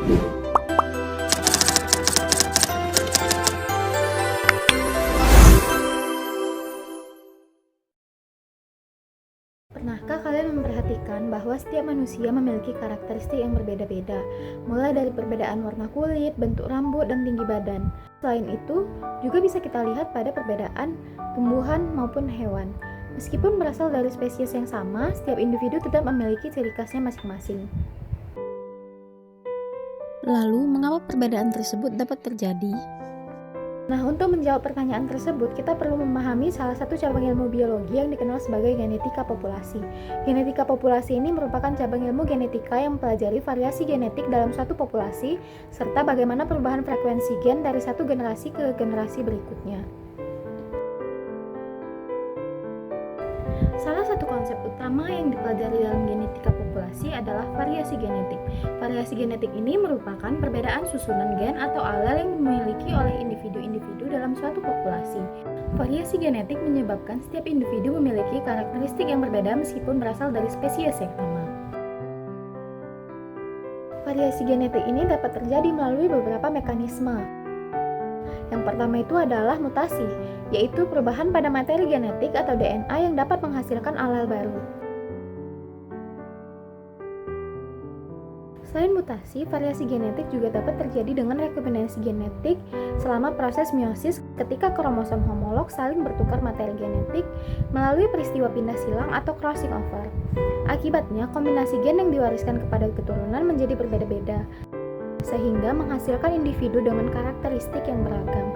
Pernahkah kalian memperhatikan bahwa setiap manusia memiliki karakteristik yang berbeda-beda, mulai dari perbedaan warna kulit, bentuk rambut, dan tinggi badan. Selain itu, juga bisa kita lihat pada perbedaan tumbuhan maupun hewan. Meskipun berasal dari spesies yang sama, setiap individu tetap memiliki ciri khasnya masing-masing. Lalu, mengapa perbedaan tersebut dapat terjadi? Nah, untuk menjawab pertanyaan tersebut, kita perlu memahami salah satu cabang ilmu biologi yang dikenal sebagai genetika populasi. Genetika populasi ini merupakan cabang ilmu genetika yang mempelajari variasi genetik dalam suatu populasi, serta bagaimana perubahan frekuensi gen dari satu generasi ke generasi berikutnya. Salah satu konsep utama yang dipelajari dalam genetika populasi adalah variasi genetik. Variasi genetik ini merupakan perbedaan susunan gen atau alel yang dimiliki oleh individu-individu dalam suatu populasi. Variasi genetik menyebabkan setiap individu memiliki karakteristik yang berbeda meskipun berasal dari spesies yang sama. Variasi genetik ini dapat terjadi melalui beberapa mekanisme. Yang pertama itu adalah mutasi, yaitu perubahan pada materi genetik atau DNA yang dapat menghasilkan alel baru. Selain mutasi, variasi genetik juga dapat terjadi dengan rekombinasi genetik selama proses meiosis ketika kromosom homolog saling bertukar materi genetik melalui peristiwa pindah silang atau crossing over. Akibatnya, kombinasi gen yang diwariskan kepada keturunan menjadi berbeda-beda, sehingga menghasilkan individu dengan karakteristik yang beragam.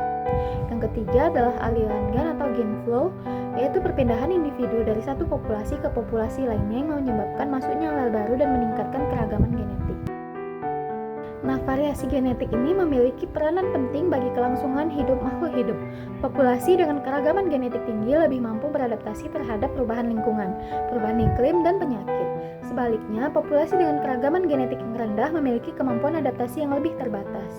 Yang ketiga adalah aliran gen atau gen flow, yaitu perpindahan individu dari satu populasi ke populasi lainnya yang menyebabkan masuknya alel baru dan meningkatkan keragaman genetik. Nah, variasi genetik ini memiliki peranan penting bagi kelangsungan hidup makhluk hidup. Populasi dengan keragaman genetik tinggi lebih mampu beradaptasi terhadap perubahan lingkungan, perubahan iklim, dan penyakit. Sebaliknya, populasi dengan keragaman genetik yang rendah memiliki kemampuan adaptasi yang lebih terbatas.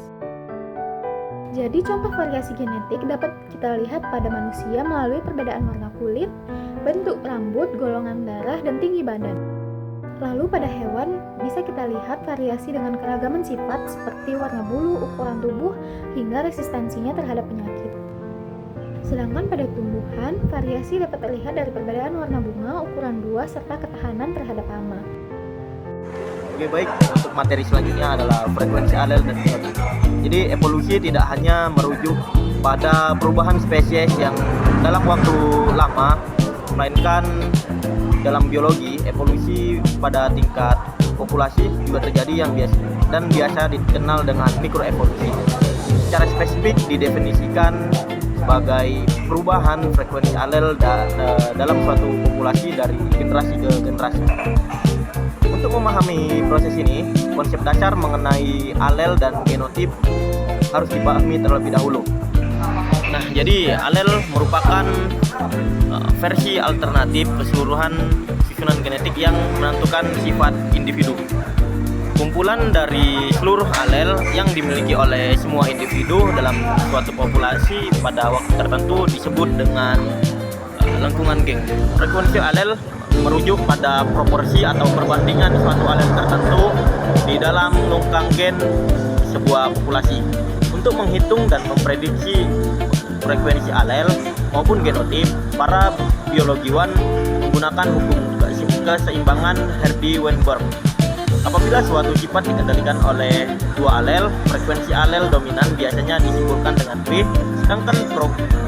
Jadi, contoh variasi genetik dapat kita lihat pada manusia melalui perbedaan warna kulit, bentuk rambut, golongan darah, dan tinggi badan. Lalu pada hewan, bisa kita lihat variasi dengan keragaman sifat seperti warna bulu, ukuran tubuh, hingga resistensinya terhadap penyakit. Sedangkan pada tumbuhan, variasi dapat terlihat dari perbedaan warna bunga, ukuran buah, serta ketahanan terhadap hama. Oke, baik, untuk materi selanjutnya adalah frekuensi alel dan genotip. Jadi evolusi tidak hanya merujuk pada perubahan spesies yang dalam waktu lama, melainkan dalam biologi evolusi pada tingkat populasi juga terjadi yang biasa dikenal dengan mikroevolusi. Secara spesifik didefinisikan sebagai perubahan frekuensi alel dalam suatu populasi dari generasi ke generasi. Untuk memahami proses ini, konsep dasar mengenai alel dan genotip harus dipahami terlebih dahulu. Nah, jadi alel merupakan versi alternatif keseluruhan susunan genetik yang menentukan sifat individu. Kumpulan dari seluruh alel yang dimiliki oleh semua individu dalam suatu populasi pada waktu tertentu disebut dengan lengkungan geng. Frekuensi alel merujuk pada proporsi atau perbandingan suatu alel tertentu di dalam lengkung gen sebuah populasi. Untuk menghitung dan memprediksi frekuensi alel maupun genotip, para biologiwan menggunakan hukum keseimbangan Hardy-Weinberg. Apabila suatu sifat dikendalikan oleh dua alel, frekuensi alel dominan biasanya disimpulkan dengan P, sedangkan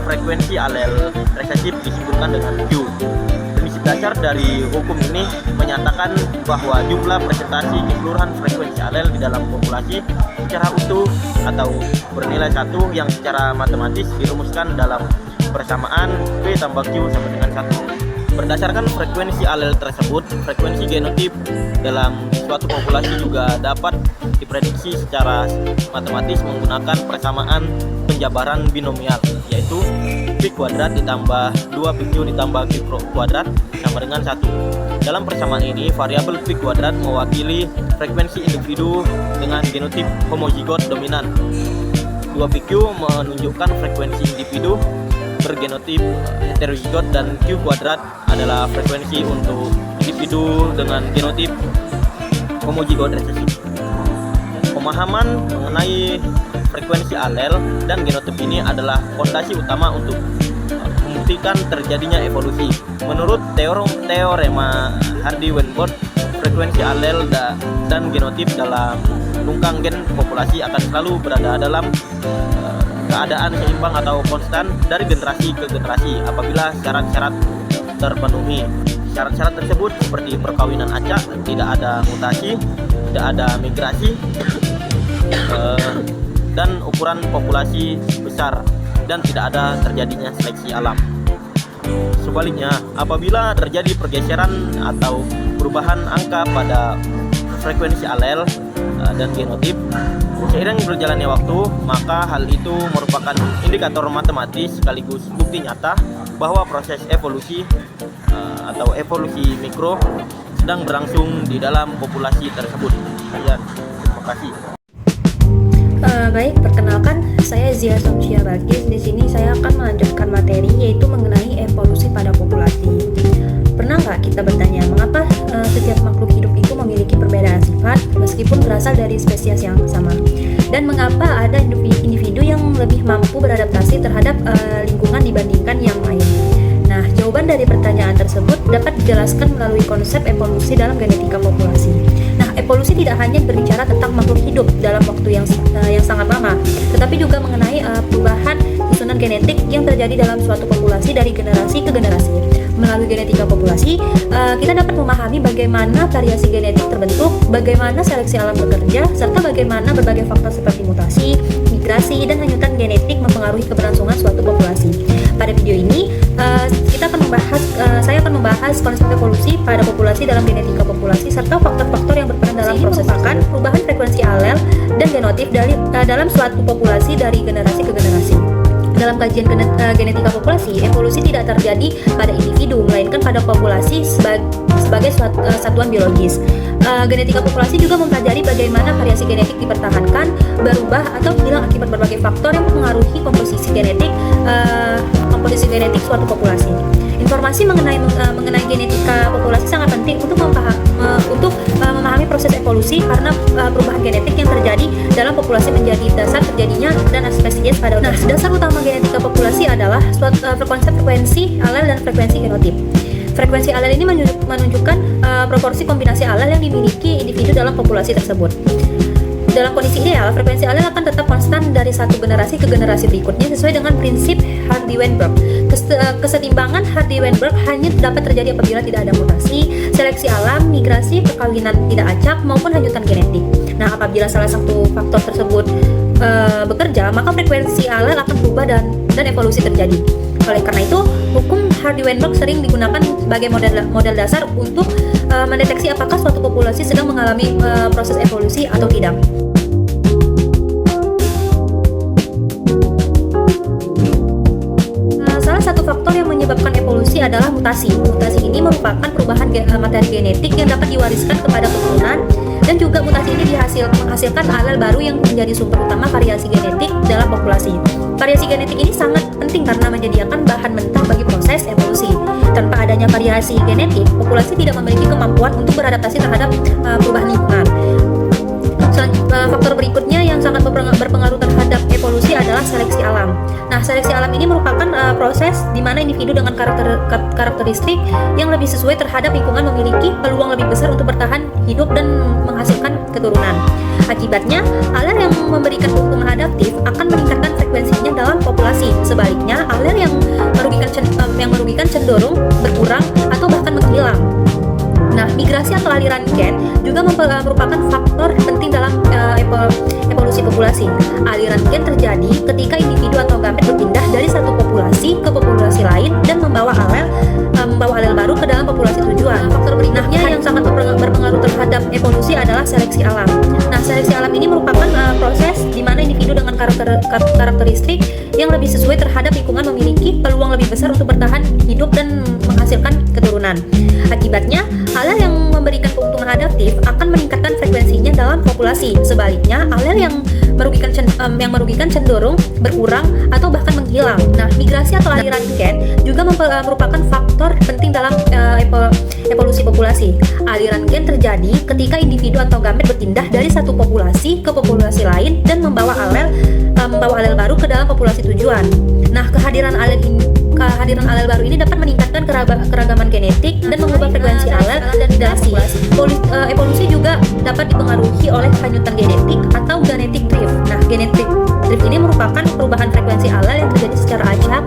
frekuensi alel resesif disimpulkan dengan Q. Prinsip dasar dari hukum ini menyatakan bahwa jumlah presentasi keseluruhan frekuensi alel di dalam populasi secara utuh atau bernilai 1 yang secara matematis dirumuskan dalam persamaan P tambah Q sama dengan 1. Berdasarkan frekuensi alel tersebut, frekuensi genotip dalam suatu populasi juga dapat diprediksi secara matematis menggunakan persamaan penjabaran binomial, yaitu P kuadrat ditambah 2PQ ditambah Q kuadrat sama dengan 1. Dalam persamaan ini, variabel P kuadrat mewakili frekuensi individu dengan genotip homozigot dominan. 2PQ menunjukkan frekuensi individu bergenotip heterozigot, dan Q kuadrat adalah frekuensi untuk individu dengan genotip homozigot resesif. Pemahaman mengenai frekuensi alel dan genotip ini adalah fondasi utama untuk membuktikan terjadinya evolusi. Menurut teorema Hardy-Weinberg, frekuensi alel dan genotip dalam lungkang gen populasi akan selalu berada dalam keadaan seimbang atau konstan dari generasi ke generasi apabila syarat-syarat terpenuhi. Syarat-syarat tersebut seperti perkawinan acak, tidak ada mutasi, tidak ada migrasi, dan ukuran populasi besar, dan tidak ada terjadinya seleksi alam. Sebaliknya, apabila terjadi pergeseran atau perubahan angka pada frekuensi alel dan genotip seiring berjalannya waktu, maka hal itu merupakan indikator matematis sekaligus bukti nyata bahwa proses evolusi atau evolusi mikro sedang berlangsung di dalam populasi tersebut. Sekian, terima kasih. Baik, perkenalkan, saya Zia Somsia Bagis. Di sini saya akan melanjutkan materi yaitu mengenai evolusi pada populasi. Pernah nggak kita bertanya mengapa setiap makhluk hidup itu memiliki perbedaan sifat meskipun berasal dari spesies yang sama? Dan mengapa ada individu yang lebih mampu beradaptasi terhadap lingkungan dibandingkan yang lain? Nah, jawaban dari pertanyaan tersebut dapat dijelaskan melalui konsep evolusi dalam genetika populasi. Nah, evolusi tidak hanya berbicara tentang makhluk hidup dalam waktu yang sangat lama, tetapi juga mengenai perubahan susunan genetik yang terjadi dalam suatu populasi dari generasi ke generasi. Melalui genetika populasi, kita dapat memahami bagaimana variasi genetik terbentuk, bagaimana seleksi alam bekerja, serta bagaimana berbagai faktor seperti mutasi, migrasi, dan hanyutan genetik mempengaruhi keberlangsungan suatu populasi. Pada video ini, saya akan membahas konsep evolusi pada populasi dalam genetika populasi serta faktor-faktor yang berperan dalam proses perubahan frekuensi alel dan genotip dalam suatu populasi dari generasi ke generasi. Dalam kajian genetika populasi, evolusi tidak terjadi pada individu, melainkan pada populasi sebagai satuan biologis. Genetika populasi juga mempelajari bagaimana variasi genetik dipertahankan, berubah, atau hilang akibat berbagai faktor yang mempengaruhi komposisi genetik suatu populasi. Informasi mengenai genetika populasi sangat penting untuk memahami proses evolusi karena perubahan genetik yang terjadi dalam populasi menjadi dasar terjadinya dan spesies pada organisme. Nah, dasar utama genetika populasi adalah konsep frekuensi alel dan frekuensi genotip. Frekuensi alel ini menunjukkan proporsi kombinasi alel yang dimiliki individu dalam populasi tersebut. Dalam kondisi ideal, frekuensi alel akan tetap konstan dari satu generasi ke generasi berikutnya sesuai dengan prinsip Hardy-Weinberg. Kesetimbangan Hardy-Weinberg hanya dapat terjadi apabila tidak ada mutasi, seleksi alam, migrasi, perkawinan tidak acak, maupun hanyutan genetik. Nah, apabila salah satu faktor tersebut bekerja, maka frekuensi alel akan berubah dan evolusi terjadi. Oleh karena itu, hukum Hardy-Weinberg sering digunakan sebagai model dasar untuk mendeteksi apakah suatu populasi sedang mengalami proses evolusi atau tidak. Salah satu faktor yang menyebabkan evolusi adalah mutasi. Mutasi ini merupakan perubahan materi genetik yang dapat diwariskan kepada keturunan, dan juga mutasi ini menghasilkan alel baru yang menjadi sumber utama variasi genetik dalam populasi. Variasi genetik ini sangat penting karena menyediakan bahan mentah bagi proses evolusi. Tanpa adanya variasi genetik, populasi tidak memiliki kemampuan untuk beradaptasi terhadap perubahan lingkungan. Faktor berikutnya yang sangat berpengaruh terhadap evolusi adalah seleksi alam. Nah, seleksi alam ini merupakan proses di mana individu dengan karakteristik yang lebih sesuai terhadap lingkungan memiliki peluang lebih besar untuk bertahan hidup dan menghasilkan keturunan. Akibatnya, alel yang memberikan keuntungan adaptif akan meningkatkan frekuensinya dalam populasi. Sebaliknya, alel yang merugikan cenderung berkurang atau bahkan menghilang. Nah, migrasi atau aliran gen juga merupakan faktor penting dalam evolusi populasi. Aliran gen terjadi ketika individu atau gamet berpindah dari satu populasi ke populasi lain dan membawa alel baru ke dalam populasi tujuan. Faktor berikutnya yang sangat berpengaruh terhadap evolusi adalah seleksi alam. Nah, seleksi alam ini merupakan proses di mana individu dengan karakteristik yang lebih sesuai terhadap lingkungan memiliki peluang lebih besar untuk bertahan hidup dan menghasilkan keturunan. Akibatnya, alel yang memberikan keuntungan adaptif akan meningkatkan frekuensinya dalam dalam populasi. Sebaliknya, alel yang merugikan cenderung berkurang atau bahkan menghilang. Nah, migrasi atau aliran gen juga merupakan faktor penting dalam evolusi populasi. Aliran gen terjadi ketika individu atau gamet berpindah dari satu populasi ke populasi lain dan membawa alel baru ke dalam populasi tujuan. Nah, kehadiran alel baru ini dapat meningkatkan keragaman genetik dan mengubah frekuensi alel dan populasi. Evolusi juga dapat dipengaruhi oleh hanyutan genetik atau genetic drift. Nah, genetic drift ini merupakan perubahan frekuensi alel yang terjadi secara acak,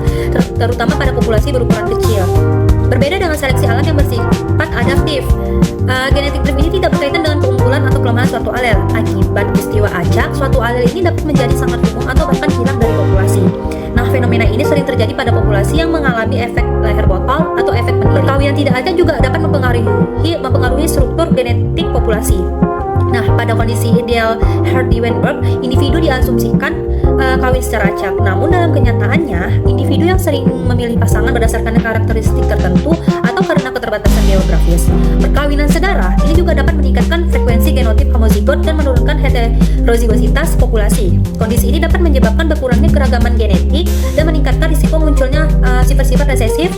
terutama pada populasi berukuran kecil. Berbeda dengan seleksi alam yang bersifat adaptif, genetic drift ini tidak berkaitan dengan keunggulan atau kelemahan suatu alel. Akibat peristiwa acak, suatu alel ini dapat menjadi sangat umum atau bahkan hilang dari populasi. Nah, fenomena ini sering terjadi pada populasi yang mengalami efek leher botol atau efek pendiri. Perkawinan tidak acak juga dapat mempengaruhi struktur genetik populasi. Nah, pada kondisi ideal Hardy-Weinberg, individu diasumsikan kawin secara acak. Namun dalam kenyataannya, individu yang sering memilih pasangan berdasarkan karakteristik tertentu atau karena keterbatasan geografis. Perkawinan sedara ini juga dapat meningkatkan frekuensi genotip homozigot dan menurunkan heterozigositas populasi. Kondisi ini dapat menyebabkan berkurangnya keragaman genetik dan meningkatkan risiko munculnya sifat-sifat resesif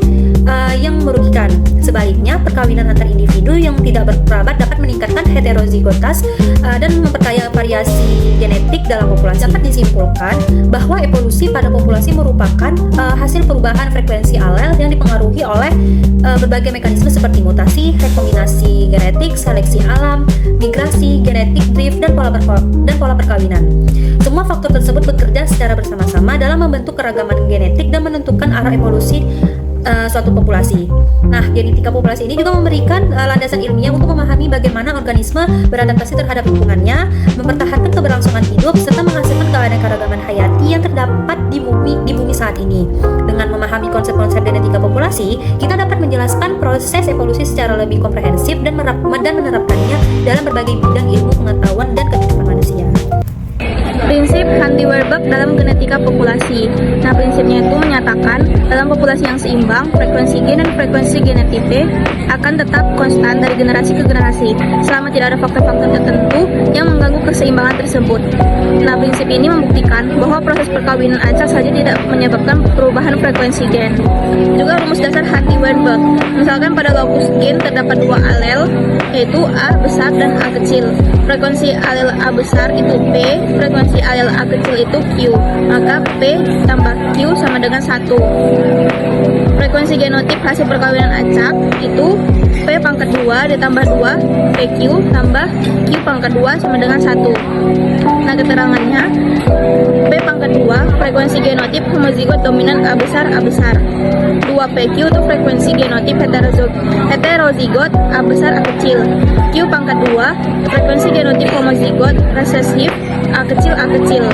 yang merugikan. Sebaliknya, perkawinan antar individu yang tidak berkerabat dapat meningkatkan heterozigotas dan memperkaya variasi genetik dalam populasi. Dapat disimpulkan bahwa evolusi pada populasi merupakan hasil perubahan frekuensi alel yang dipengaruhi oleh berbagai mekanisme seperti mutasi, rekombinasi genetik, seleksi alam, migrasi, genetic drift, dan pola perkawinan. Semua faktor tersebut bekerja secara bersama-sama dalam membentuk keragaman genetik dan menentukan arah evolusi suatu populasi. Nah, genetika populasi ini juga memberikan landasan ilmiah untuk memahami bagaimana organisme beradaptasi terhadap lingkungannya, mempertahankan keberlangsungan hidup, serta menghasilkan keanekaragaman hayati yang terdapat di bumi saat ini. Dengan memahami konsep-konsep genetika populasi, kita dapat menjelaskan proses evolusi secara lebih komprehensif dan menerapkannya dalam berbagai bidang ilmu pengetahuan dan kehidupan manusia. Prinsip Hardy-Weinberg dalam genetika populasi. Nah, prinsipnya itu menyatakan dalam populasi yang seimbang, frekuensi gen dan frekuensi genotipe akan tetap konstan dari generasi ke generasi selama tidak ada faktor-faktor tertentu yang mengganggu keseimbangan tersebut. Nah, prinsip ini membuktikan bahwa proses perkawinan acak saja tidak menyebabkan perubahan frekuensi gen. Juga rumus dasar Hardy-Weinberg. Misalkan pada locus gen terdapat dua alel, yaitu A besar dan A kecil. Frekuensi alel A besar itu P, frekuensi alel A kecil itu Q, maka P tambah Q sama dengan 1. Frekuensi genotip hasil perkawinan acak itu P pangkat 2 ditambah 2 PQ tambah Q pangkat 2 sama dengan 1. Nah, keterangannya P pangkat 2 frekuensi genotip homozigot dominan A besar 2 PQ itu frekuensi genotip heterozigot A besar A kecil. Q pangkat 2 frekuensi genotip homozigot resesif A kecil.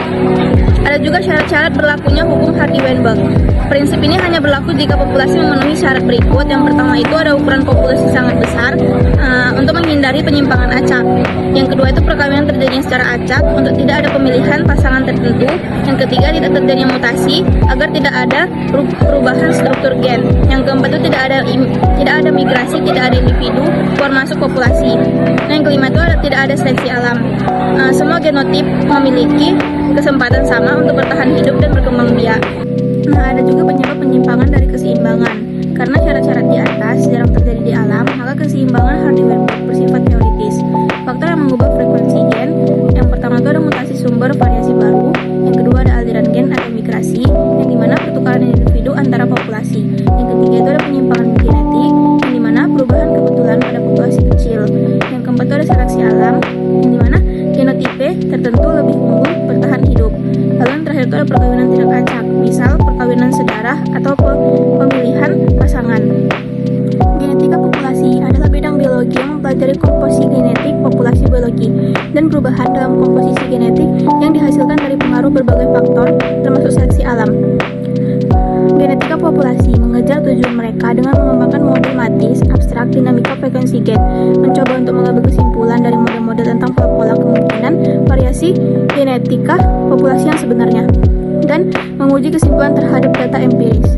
Ada juga syarat-syarat berlakunya hukum Hardy-Weinberg. Prinsip ini hanya berlaku jika populasi memenuhi syarat berikut. Yang pertama itu ada ukuran populasi sangat besar untuk menghindari penyimpangan acak. Yang kedua itu perkawinan terjadi secara acak untuk tidak ada pemilihan pasangan tertentu. Yang ketiga tidak terjadinya mutasi agar tidak ada perubahan struktur gen. Yang keempat itu tidak ada migrasi, tidak ada individu keluar masuk populasi. Nah, yang kelima itu tidak ada seleksi alam. Semua genotip memiliki kesempatan sama untuk bertahan hidup dan berkembang biak. Nah, ada juga penyebab penyimpangan dari keseimbangan. Karena syarat-syarat di atas jarang terjadi di alam, maka keseimbangan Hardy-Weinberg bersifat teoritis. Faktor yang mengubah frekuensi gen, yang pertama itu ada mutasi sumber variasi baru, yang kedua ada aliran gen atau migrasi, yang dimana pertukaran individu antara populasi. Yang ketiga itu ada penyimpangan genetik, yang dimana perubahan kebetulan pada populasi kecil. Yang keempat itu ada seleksi alam, yang dimana genotipe tertentu lebih unggul bertahan hidup. Lalu yang terakhir itu ada perkawinan tidak acak, misal perkawinan sedarah atau pemilihan pasangan. Genetika populasi adalah bidang biologi yang mempelajari komposisi genetik populasi biologi dan perubahan dalam komposisi genetik yang dihasilkan dari pengaruh berbagai faktor termasuk seleksi alam. Genetika populasi mengejar tujuan mereka dengan mengembangkan model matis, abstrak, dinamika frekuensi gen, mencoba untuk mengambil kesimpulan dari model-model tentang pola-pola kemungkinan variasi genetika populasi yang sebenarnya, dan menguji kesimpulan terhadap data empiris.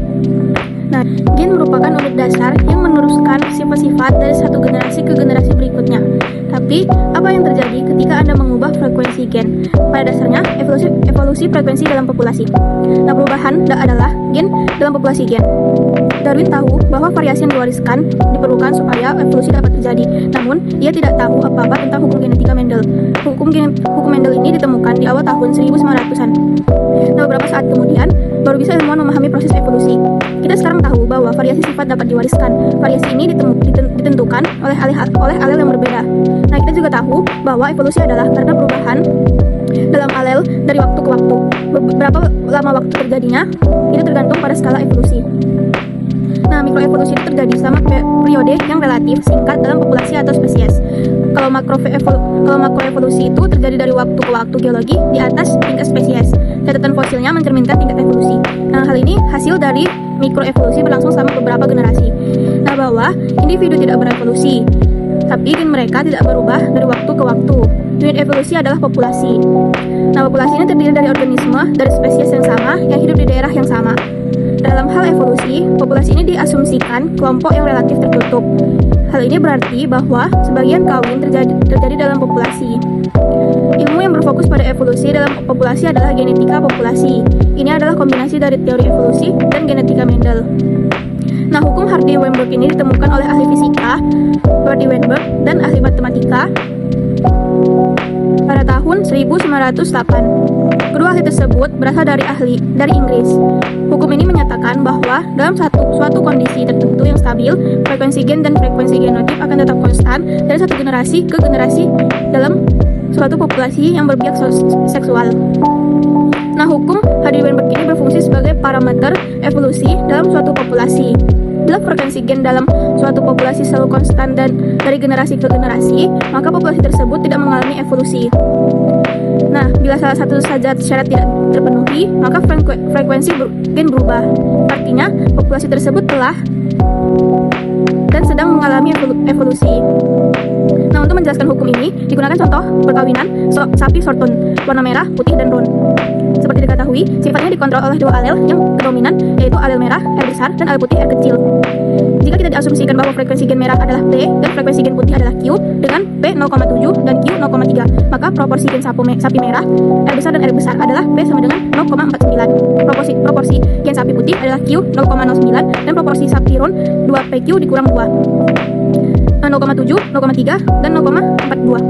Nah, gen merupakan unit dasar yang meneruskan sifat-sifat dari satu generasi ke generasi berikutnya. Tapi, apa yang terjadi ketika Anda merubah frekuensi gen. Pada dasarnya, evolusi frekuensi dalam populasi. Nah, perubahan adalah gen dalam populasi gen. Darwin tahu bahwa variasi yang diwariskan diperlukan supaya evolusi dapat terjadi. Namun, ia tidak tahu apa-apa tentang hukum genetika Mendel. Hukum Mendel ini ditemukan di awal tahun 1900-an. Nah, beberapa saat kemudian, baru bisa ilmuwan memahami proses evolusi. Kita sekarang tahu bahwa variasi sifat dapat diwariskan. Variasi ini ditentukan oleh alel yang berbeda. Nah, kita juga tahu bahwa evolusi adalah karena perubahan dalam alel dari waktu ke waktu. Berapa lama waktu terjadinya, itu tergantung pada skala evolusi. Nah, mikroevolusi itu terjadi selama periode yang relatif singkat dalam populasi atau spesies. Kalau makroevolusi itu terjadi dari waktu ke waktu geologi di atas tingkat spesies. Catatan fosilnya mencerminkan tingkat evolusi. Nah, hal ini hasil dari mikroevolusi berlangsung selama beberapa generasi. Nah, bahwa individu tidak berevolusi, tapi gen mereka tidak berubah dari waktu ke waktu. Unit evolusi adalah populasi. Nah, populasi ini terdiri dari organisme dari spesies yang sama yang hidup di daerah yang sama. Dalam hal evolusi, populasi ini diasumsikan kelompok yang relatif tertutup. Hal ini berarti bahwa sebagian kawin terjadi dalam populasi. Ilmu yang berfokus pada evolusi dalam populasi adalah genetika populasi. Ini adalah kombinasi dari teori evolusi dan genetika Mendel. Nah, hukum Hardy-Weinberg ini ditemukan oleh ahli fisika Hardy-Weinberg dan ahli matematika pada tahun 1908. Kedua ahli tersebut berasal dari Inggris. Hukum ini menyatakan bahwa dalam suatu kondisi tertentu yang stabil, frekuensi gen dan frekuensi genotip akan tetap konstan dari satu generasi ke generasi dalam suatu populasi yang berbiak seksual. Nah, hukum Hardy-Weinberg ini berfungsi sebagai parameter evolusi dalam suatu populasi. Bila frekuensi gen dalam suatu populasi selalu konstan dan dari generasi ke generasi, maka populasi tersebut tidak mengalami evolusi. Nah, bila salah satu saja syarat tidak terpenuhi, maka frekuensi gen berubah. Artinya, populasi tersebut telah dan sedang mengalami evolusi. Nah, untuk menjelaskan hukum ini, digunakan contoh perkawinan sapi Shorton, warna merah, putih, dan roan. Seperti diketahui, sifatnya dikontrol oleh dua alel yang dominan, yaitu alel merah, R besar, dan alel putih, R kecil. Jika kita diasumsikan bahwa frekuensi gen merah adalah P dan frekuensi gen putih adalah Q dengan P 0,7 dan Q 0,3, maka proporsi gen sapi merah, R besar dan R besar adalah P sama dengan 0,49. Proporsi gen sapi putih adalah Q 0,09 dan proporsi sapi roan 2PQ dikurang 2. 0,7, 0,3, dan 0,42.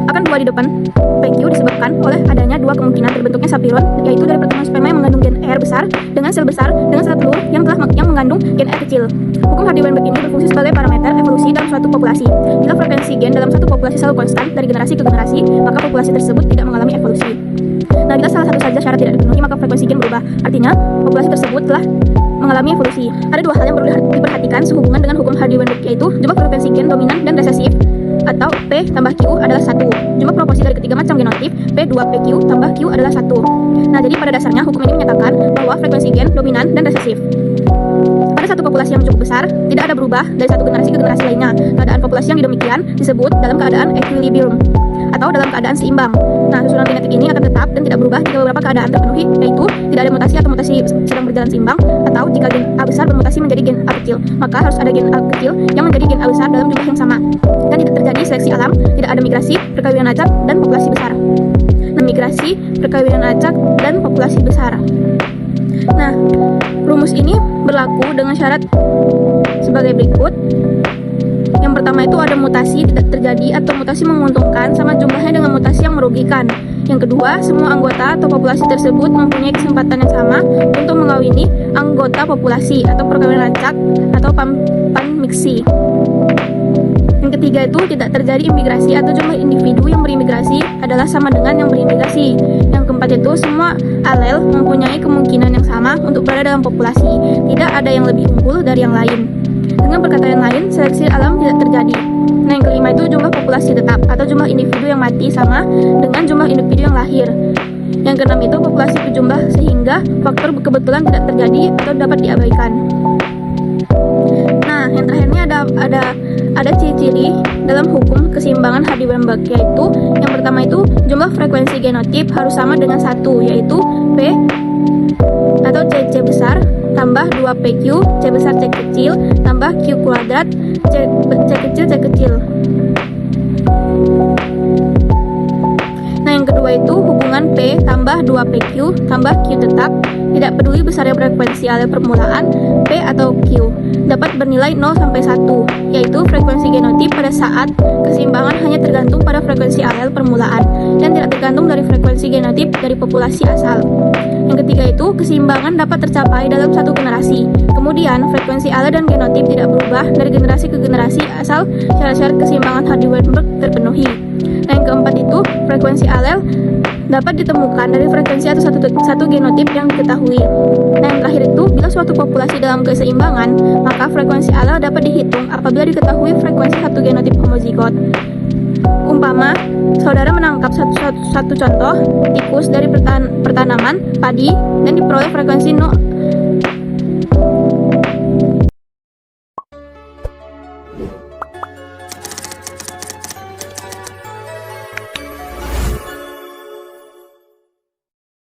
Akan 2 di depan PQ disebabkan oleh adanya dua kemungkinan terbentuknya sapi roan, yaitu dari pertemuan sperma yang mengandung gen R besar dengan sel telur yang mengandung gen R kecil. Hukum Hardy-Weinberg ini berfungsi sebagai parameter evolusi dalam suatu populasi. Bila frekuensi gen dalam satu populasi selalu konstan dari generasi ke generasi, maka populasi tersebut tidak mengalami evolusi. Nah, bila salah satu saja syarat tidak dipenuhi, maka frekuensi gen berubah. Artinya, populasi tersebut telah mengalami evolusi. Ada dua hal yang perlu diperhatikan sehubungan dengan hukum Hardy-Weinberg, yaitu jumlah frekuensi gen dominan dan resesif atau P tambah Q adalah 1. Jumlah proporsi dari ketiga macam genotip P2PQ tambah Q adalah 1. Nah, jadi pada dasarnya hukum ini menyatakan bahwa frekuensi gen dominan dan resesif. Pada satu populasi yang cukup besar, tidak ada berubah dari satu generasi ke generasi lainnya. Keadaan populasi yang demikian disebut dalam keadaan equilibrium atau dalam keadaan seimbang. Nah, susunan genetik ini akan tetap dan tidak berubah jika beberapa keadaan terpenuhi, yaitu tidak ada mutasi atau mutasi sedang berjalan seimbang, atau jika gen A besar bermutasi menjadi gen A kecil, maka harus ada gen A kecil yang menjadi gen A besar dalam jumlah yang sama. Dan tidak terjadi seleksi alam, tidak ada migrasi, perkawinan acak, dan populasi besar. Nah, migrasi, perkawinan acak, dan populasi besar. Nah, rumus ini berlaku dengan syarat sebagai berikut. Yang pertama itu ada mutasi tidak terjadi atau mutasi menguntungkan sama jumlahnya dengan mutasi yang merugikan. Yang kedua, semua anggota atau populasi tersebut mempunyai kesempatan yang sama untuk mengawini anggota populasi atau perkawinan acak atau panmixi. Yang ketiga itu tidak terjadi imigrasi atau jumlah individu yang berimigrasi adalah sama dengan yang berimigrasi. Yang keempat itu semua alel mempunyai kemungkinan yang sama untuk berada dalam populasi. Tidak ada yang lebih unggul dari yang lain. Dengan perkataan lain, seleksi alam tidak terjadi. Nah, yang kelima itu jumlah populasi tetap atau jumlah individu yang mati sama dengan jumlah individu yang lahir. Yang keenam itu populasi berjumlah sehingga faktor kebetulan tidak terjadi atau dapat diabaikan. Nah, yang terakhirnya ada ciri-ciri dalam hukum keseimbangan Hardy-Weinberg, yaitu yang pertama itu jumlah frekuensi genotip harus sama dengan 1, yaitu P atau C besar tambah 2PQ, C besar C kecil tambah Q kuadrat C kecil C kecil. Yang kedua itu hubungan P tambah 2PQ tambah Q tetap, tidak peduli besarnya frekuensi alel permulaan P atau Q, dapat bernilai 0 sampai 1, yaitu frekuensi genotip pada saat keseimbangan hanya tergantung pada frekuensi alel permulaan dan tidak tergantung dari frekuensi genotip dari populasi asal. Yang ketiga itu keseimbangan dapat tercapai dalam satu generasi. Kemudian frekuensi alel dan genotip tidak berubah dari generasi ke generasi asal syarat-syarat keseimbangan Hardy-Weinberg terpenuhi. Dan yang keempat itu frekuensi alel dapat ditemukan dari frekuensi atau satu genotip yang diketahui. Nah, yang terakhir itu, bila suatu populasi dalam keseimbangan, maka frekuensi alel dapat dihitung apabila diketahui frekuensi satu genotip homozigot. Umpama, saudara menangkap satu contoh tikus dari pertanaman padi dan diperoleh frekuensi